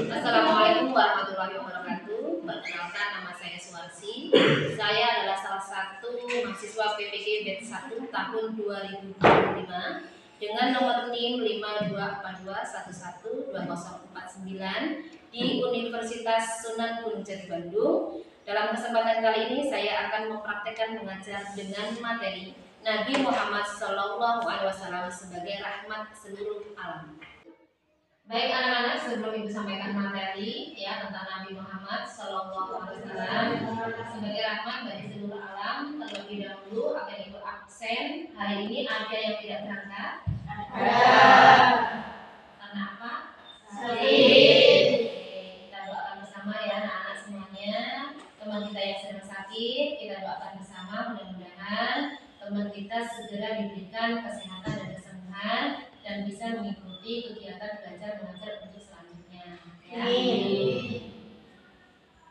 Assalamualaikum warahmatullahi wabarakatuh. Perkenalkan, nama saya Suwarsi. Saya adalah salah satu mahasiswa PPG Batch 1 tahun 2025 dengan nomor NIM 5242112049 di Universitas Sunan Gunung Jati Bandung. Dalam kesempatan kali ini saya akan mempraktekkan mengajar dengan materi Nabi Muhammad SAW sebagai rahmat seluruh alam. Baik anak-anak, sebelum Ibu sampaikan materi ya tentang Nabi Muhammad SAW sebagai rahmat bagi seluruh alam, terlebih dahulu akan Ibu absen. Hari ini ada yang tidak berangkat? Ada. Karena apa? Sakit. Kita doakan bersama ya anak-anak semuanya. Teman kita yang sedang sakit, kita doakan bersama, mudah-mudahan teman kita segera diberikan kesehatan dan kesembuhan dan bisa mengikuti kegiatan belajar mengajar untuk selanjutnya. Ya.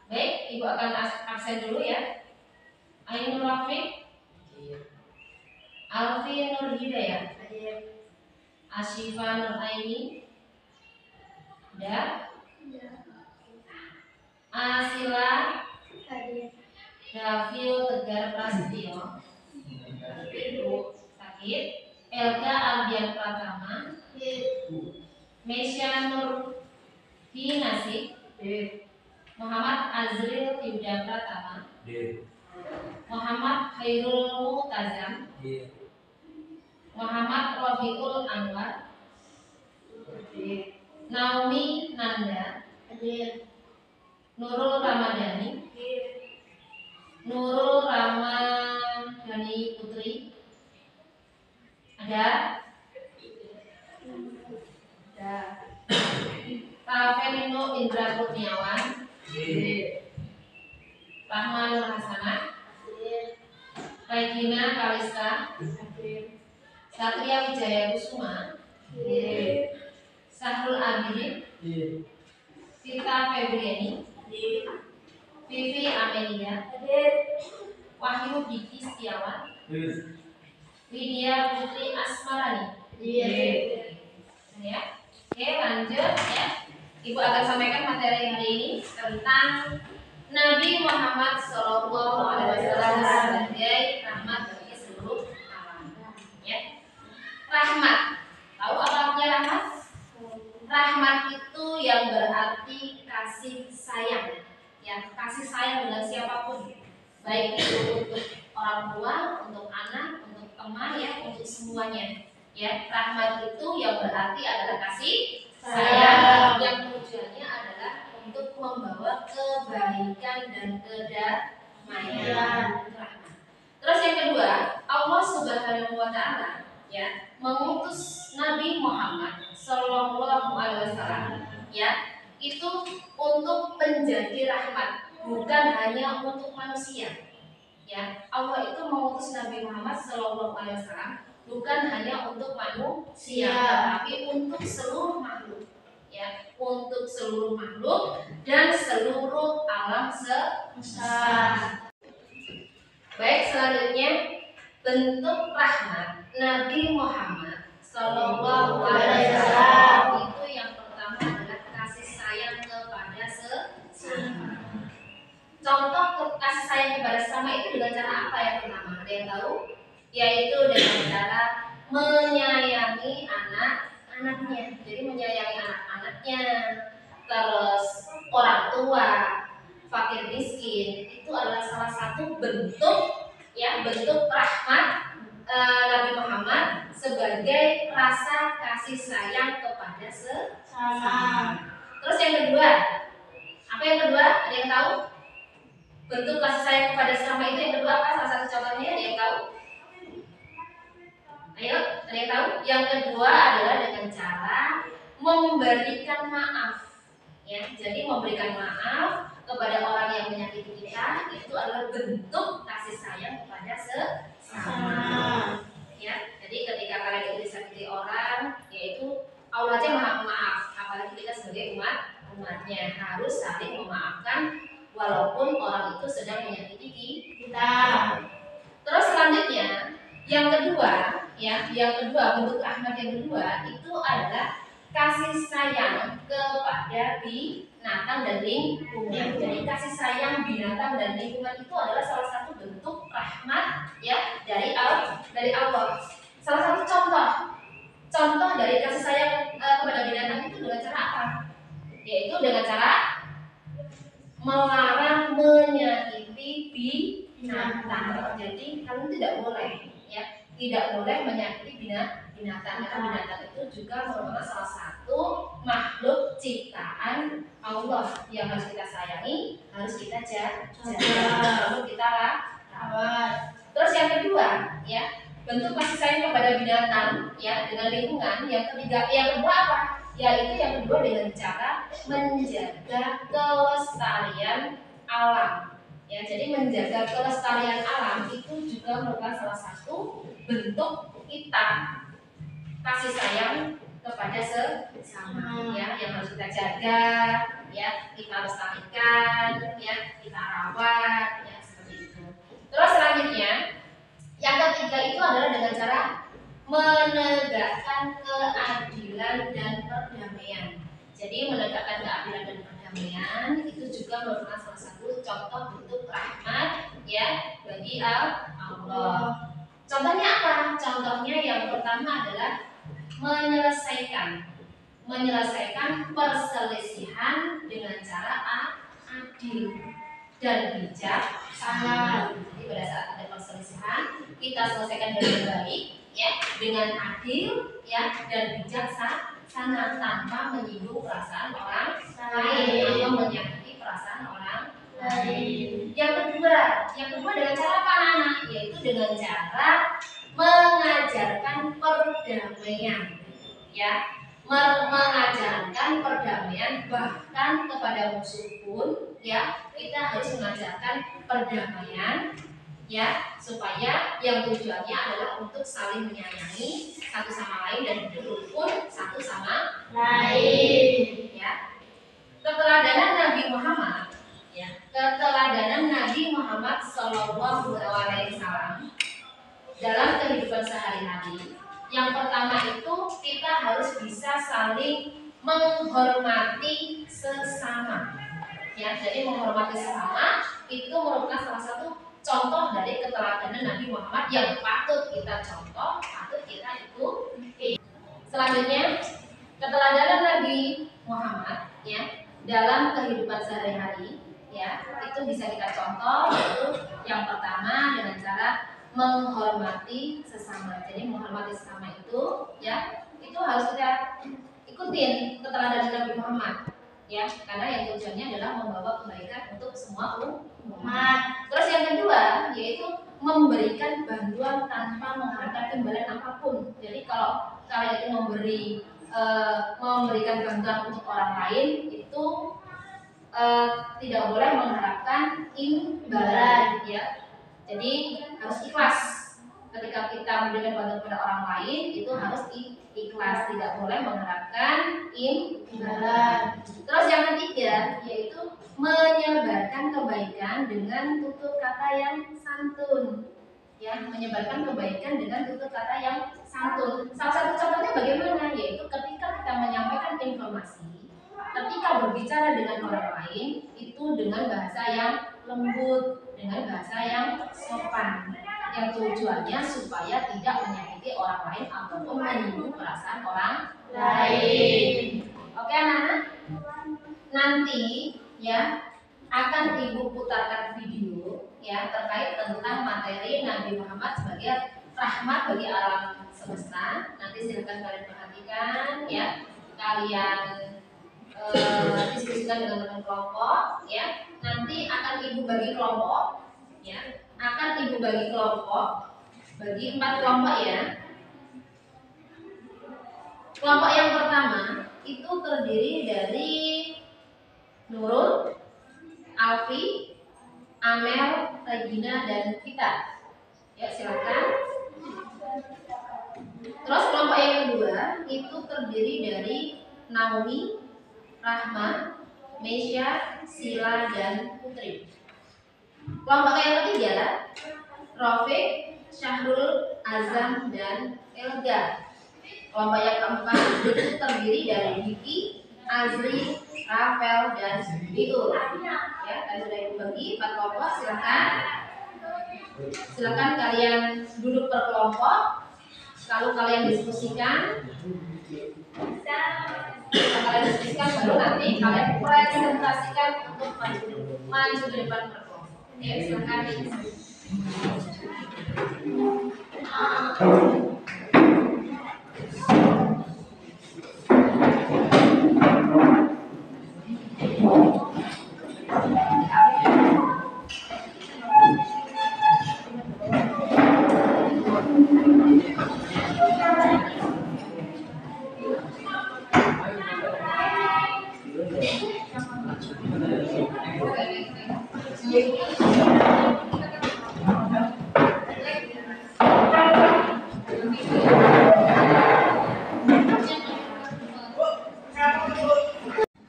Baik, Ibu akan absen dulu ya. Ainur Rafiq, Alfi Nur Hidayat, Asyifa Nur Aini, Asila, Davil Tegar Prasetyo, sakit. Elga Ardian Pratama, Mesya Nur Hinasik, Muhammad Azril Yuda Pratama, Muhammad Khairul Mu'tazam, Muhammad Rafiul Anwar, Naomi Nanda, Nurul Ramadhani, Nurul Ramadhani Putri, ada Tafelino Indra Kurniawan, Rahman Nur Hasanah, Regina Kalista, Satria Wijaya Kusuma, Sahrul Abidin, Sita Febriani, Vivi Amelia, Wahyu Diki Setiawan, Widya Putri Asmarani. Ya. Oke, lanjut ya. Ibu akan sampaikan materi hari ini tentang Nabi Muhammad SAW sebagai rahmat bagi seluruh alam. Ya. Rahmat. Tahu apa artinya rahmat? Rahmat itu yang berarti kasih sayang. Ya, kasih sayang dengan siapapun. Baik itu untuk orang tua, untuk anak, untuk teman ya, untuk semuanya. Ya, rahmat itu yang berarti adalah kasih sayang yang tujuannya adalah untuk membawa kebaikan dan kedamaian. Terus yang kedua, Allah Subhanahu wa taala ya mengutus Nabi Muhammad sallallahu alaihi wasallam ya itu untuk menjadi rahmat, bukan hanya untuk manusia. Ya, Allah itu mengutus Nabi Muhammad sallallahu alaihi wasallam bukan hanya untuk manusia, tapi untuk seluruh makhluk. Ya, untuk seluruh makhluk dan seluruh alam semesta. Baik, selanjutnya bentuk rahmat Nabi Muhammad sallallahu alaihi wasallam itu yang pertama adalah kasih sayang kepada sesama. Contoh kasih sayang kepada sesama itu dengan cara apa yang pertama? Ada yang tahu? Yaitu dengan cara menyayangi anak-anaknya. Jadi menyayangi anak-anaknya, terus orang tua, fakir miskin, itu adalah salah satu bentuk ya bentuk rahmat Nabi Muhammad sebagai rasa kasih sayang kepada sesama. Terus yang kedua, apa yang kedua? Ada yang tahu? Bentuk kasih sayang kepada sesama itu yang kedua apa? Salah satu contohnya ada yang tahu? Ayo, ada yang tahu? Yang kedua adalah dengan cara memberikan maaf. Ya, jadi memberikan maaf kepada orang yang menyakiti kita itu adalah bentuk kasih sayang kepada sesama. Ya, jadi ketika kalian itu disakiti orang, yaitu Allah aja maha maaf, apalagi kita sebagai umatnya harus saling memaafkan walaupun orang itu sedang menyakiti kita. Terus selanjutnya yang kedua, ya, yang kedua bentuk rahmat yang kedua itu adalah kasih sayang kepada binatang dan lingkungan. Jadi kasih sayang binatang dan lingkungan itu adalah salah satu bentuk rahmat ya dari Allah. Salah satu contoh dari kasih sayang kepada binatang itu dengan cara apa? Yaitu dengan cara melarang menyakiti binatang. Jadi kalian tidak boleh ya, tidak boleh menyakiti binatang karena binatang itu juga merupakan salah satu makhluk ciptaan Allah yang harus kita sayangi, harus kita jaga, harus kita rawat. Terus yang kedua ya, bentuk kasih sayang kepada binatang ya dengan lingkungan. Yang kedua apa? Yaitu yang kedua dengan cara menjaga kelestarian alam. Ya, jadi menjaga kelestarian alam itu juga merupakan salah satu bentuk kita kasih sayang kepada sesama ya, yang harus kita jaga, ya, kita lestarikan, ya, kita rawat, ya, seperti itu. Terus selanjutnya, yang ketiga itu adalah dengan cara menegakkan keadilan dan perdamaian. Jadi menegakkan keadilan dan perdamaian itu juga merupakan salah satu contoh bentuk rahmat ya bagi Allah. Contohnya apa? Contohnya yang pertama adalah menyelesaikan perselisihan dengan cara adil dan bijaksana. Jadi pada saat ada perselisihan kita selesaikan dengan baik ya, dengan adil ya dan bijaksana tanpa menyinggung perasaan orang lain atau menyakiti perasaan orang lain. Yang kedua dengan cara apa anak? Yaitu dengan cara mengajarkan perdamaian ya, mengajarkan perdamaian bahkan kepada musuh pun ya kita harus mengajarkan perdamaian ya, supaya yang tujuannya adalah untuk saling menyayangi satu sama lain dan hidup rukun satu sama lain ya. Keteladanan Nabi Muhammad ya, keteladanan Nabi Muhammad Shallallahu Alaihi Wasallam dalam kehidupan sehari-hari. Yang pertama itu kita harus bisa saling menghormati sesama ya. Jadi menghormati sesama itu merupakan salah satu contoh dari keteladanan Nabi Muhammad yang patut kita contoh, patut kita ikuti. Selanjutnya, keteladanan Nabi Muhammad ya dalam kehidupan sehari-hari ya itu bisa kita contoh, yaitu yang pertama dengan cara menghormati sesama. Jadi menghormati sesama itu ya itu harus kita ikutin keteladanan Nabi Muhammad ya, karena yang tujuannya adalah membawa kebaikan untuk semua umat. Terus yang kedua yaitu memberikan bantuan tanpa mengharapkan imbalan apapun. Jadi kalau kalian itu memberikan bantuan untuk orang lain itu tidak boleh mengharapkan imbalan ya. Jadi harus ikhlas. Ketika kita memberikan bantuan kepada orang lain itu harus ikhlas, tidak boleh mengharapkan imbalan. Terus yang ketiga yaitu menyebarkan kebaikan dengan tutur kata yang santun. Ya, menyebarkan kebaikan dengan tutur kata yang santun. Salah satu contohnya bagaimana? Yaitu ketika kita menyampaikan informasi, ketika berbicara dengan orang lain itu dengan bahasa yang lembut, dengan bahasa yang sopan, yang tujuannya supaya tidak menyakiti orang lain ataupun menyinggung perasaan orang lain. Oke anak-anak, nanti ya akan ibu putarkan video ya terkait tentang materi Nabi Muhammad sebagai rahmat bagi alam semesta. Nanti silakan kalian perhatikan ya, kalian diskusikan dengan teman kelompok ya. Nanti akan ibu bagi kelompok ya, akan ibu bagi kelompok, bagi 4 kelompok ya. Kelompok yang pertama itu terdiri dari Nurul, Alfi, Amel, Regina, dan Vita. Ya silakan. Terus kelompok yang kedua itu terdiri dari Naomi, Rahma, Mesya, Sila, dan Putri. Kelompok yang ketiga Rafiq, Syahrul, Azam, dan Elga. Kelompok yang keempat itu terdiri dari Diki, Azri, Rafael, dan Diul. Ya, dan sudah dibagi 4 kelompok. Silakan kalian duduk per kelompok. Lalu kalian diskusikan. Setelah kalian diskusikan, baru nanti kalian presentasikan untuk maju ke depan per kelompok. Ya, silakan.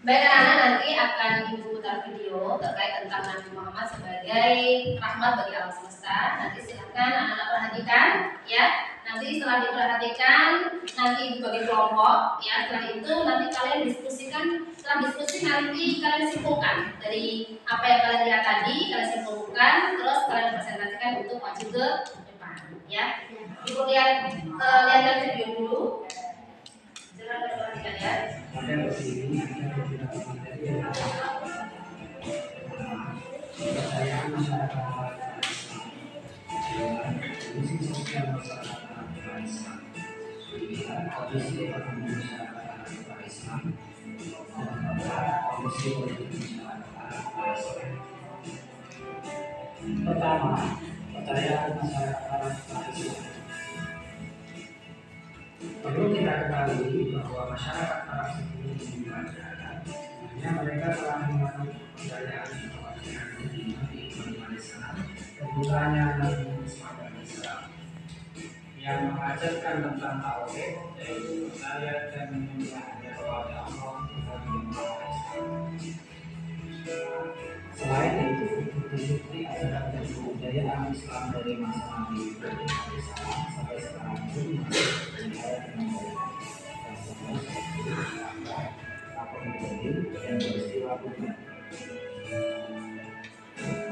Baik anak-anak, nanti akan ibu putar video terkait tentang Nabi Muhammad sebagai rahmat bagi alam semesta. Nanti silakan anak-anak perhatikan, ya. Nanti setelah diperhatikan, nanti ibu bagi kelompok, ya. Setelah itu nanti kalian diskusikan. Setelah diskusi nanti kalian simpulkan dari apa yang kalian lihat tadi, kalian simpulkan, terus kalian presentasikan untuk maju ke depan, ya. Ibu lihat video dulu. Silakan perhatikan, ya. Kepercayaan masyarakat kondisi sosial masyarakat Islam, kondisi ekonomi masyarakat Islam, kondisi politik masyarakat Islam. Pertama, kepercayaan masyarakat Islam. Perlu kita ketahui bahwa masyarakat Arab ini dimuliakan, hanya mereka telah menganut kepercayaan kepercayaan Nabi Muhammad SAW, kebutuhannya Nabi Muhammad SAW, yang mengajarkan tentang tauhid, yaitu percaya dan menyembah hanya kepada Allah Tuhan yang Maha Esa. Selain itu, bukti-bukti ajaran dan kebudayaan Islam dari masa Nabi Ibrahim alaihissalam sampai sekarang pun masih berjalan dengan baik. Dan peristiwa dunia.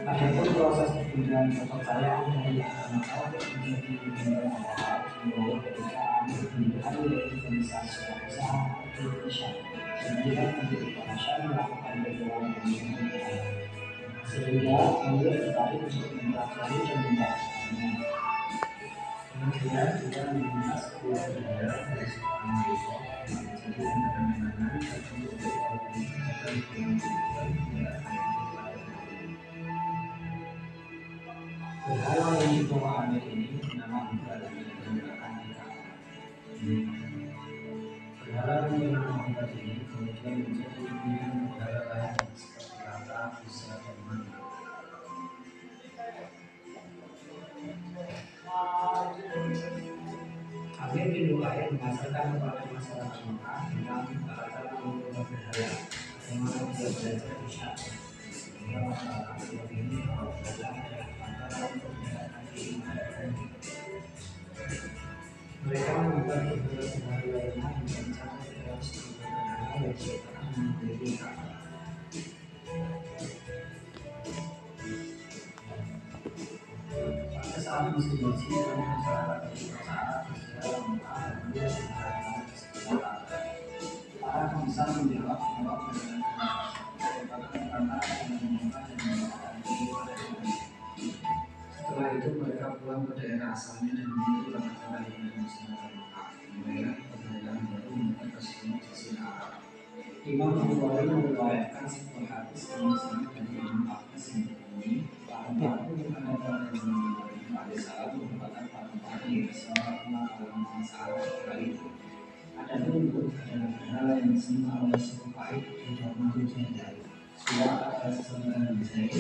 Adapun proses perpindahan kepercayaan dari agama tauhid menjadi agama Allah membawa kedukaan perpindahan yaitu organisasi bangsa Indonesia sehingga menjadi bahasa melakukan berjualan dengan sehingga beliau tertarik untuk mempelajari dan membacakannya. Kemudian juga membahas sebuah budaya dari seorang mahasiswa jadi dengan dan untuk berhala yang dibawa Amir ini nama ibadah yang menggunakan berhala yang menggunakan ini kemudian menjadi pilihan berhala lain seperti kata, bisa, dan mana. Amir bin Lu'ay mengajarkan kepada masyarakat Mekah tentang cara mengelola berhala, bagaimana dia belajar di Syam, sehingga masyarakat ini belajar antara perbedaan keimanan dan mereka membuat berhala lainnya dengan cara dalam struktur berhala yang diciptakan menjadi Ka'bah. Pada saat musim bersih dan masyarakat saat berjalan Mekah dan dia berjalan ke sekitar para pembesar menjawab dengan setelah itu mereka pulang ke daerah asalnya dan meniru cara yang masyarakat Mekah membayar perdagangan baru mereka tersebut di sisi Arab. Imam Bukhari meriwayatkan sebuah hadis yang sama dari Imam Ahmad yang berbunyi bahwa aku berada pada zaman Nabi alaihissalam merupakan panutan yang sempurna dalam masalah sekali itu. Adapun berhala yang disembah oleh suku Quraisy tidak mampu dihindari. Suara ada sesembilan Zaid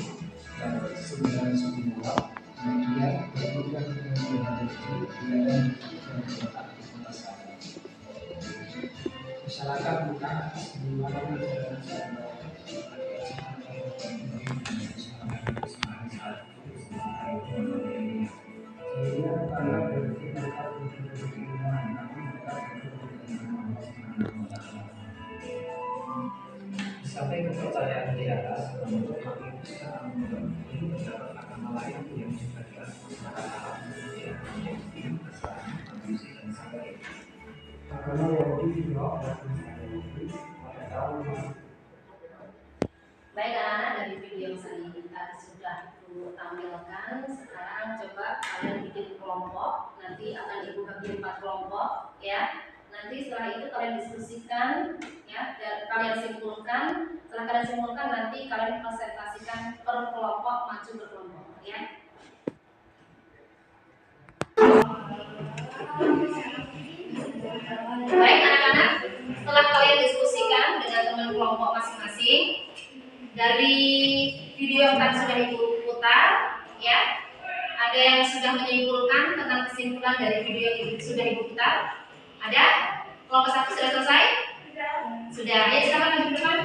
dan sembilan suku Murad dan dia berbuka dengan berhala itu wilayah yang terletak di kota Saba. Masyarakat Mekah mengalami jalan kemudian karena berarti mereka kepercayaan di atas membentuk hal itu secara umum. Ini terdapat agama lain yang juga dianut masyarakat Arab yang menjadi kesan, tradisi dan sampai agama Yahudi juga orang Yahudi pada tahun. Baik anak-anak, dari video yang tadi sudah Ibu tampilkan, sekarang coba kalian bikin kelompok. Nanti akan Ibu bagi 4 kelompok ya. Nanti setelah itu kalian diskusikan ya, dan kalian simpulkan. Setelah kalian simpulkan, nanti kalian presentasikan per kelompok, maju berkelompok ya. Baik anak-anak, setelah kalian diskusikan dengan teman kelompok masing-masing, dari video yang tadi sudah Ibu putar ya, ada yang sudah menyimpulkan tentang kesimpulan dari video yang sudah Ibu putar? Ada? Kelompok 1 sudah selesai? Sudah. Ya, silakan maju ke depan.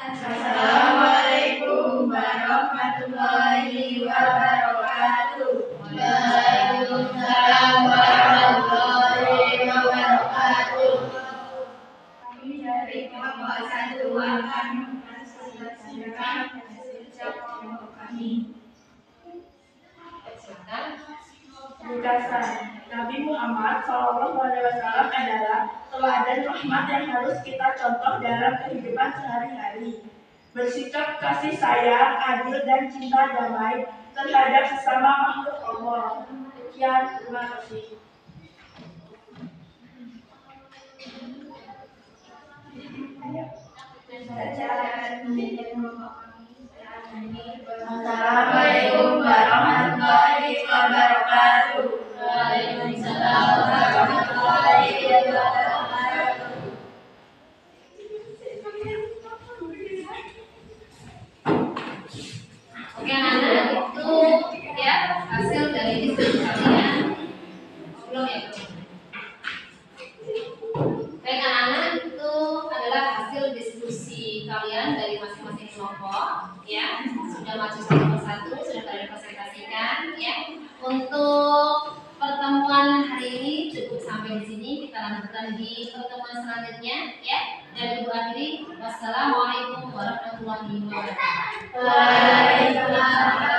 Assalamualaikum warahmatullahi wabarakatuh. Waalaikumsalam warahmatullahi wabarakatuh. Kami dari kelompok 1 akan mempresentasikan hasil kelompok kami. Ringkasan, Nabi Muhammad SAW adalah teladan rahmat yang harus kita contoh dalam kehidupan sehari-hari. Bersikap kasih sayang, adil dan cinta damai terhadap sesama makhluk Allah. Sekian, terima kasih. Assalamualaikum warahmatullahi wabarakatuh. Waalaikumsalam warahmatullahi wabarakatuh. Oke anak-anak, itu ya hasil dari diskusi kalian. Belum ya? Baik anak-anak, itu adalah hasil diskusi kalian dari masing-masing kelompok ya. Sudah maju satu persatu, sudah kalian presentasikan ya. Untuk pertemuan hari ini cukup sampai di sini. Kita lanjutkan di pertemuan selanjutnya ya. Dan Ibu akhiri, wassalamualaikum warahmatullahi wabarakatuh. Waalaikumsalam.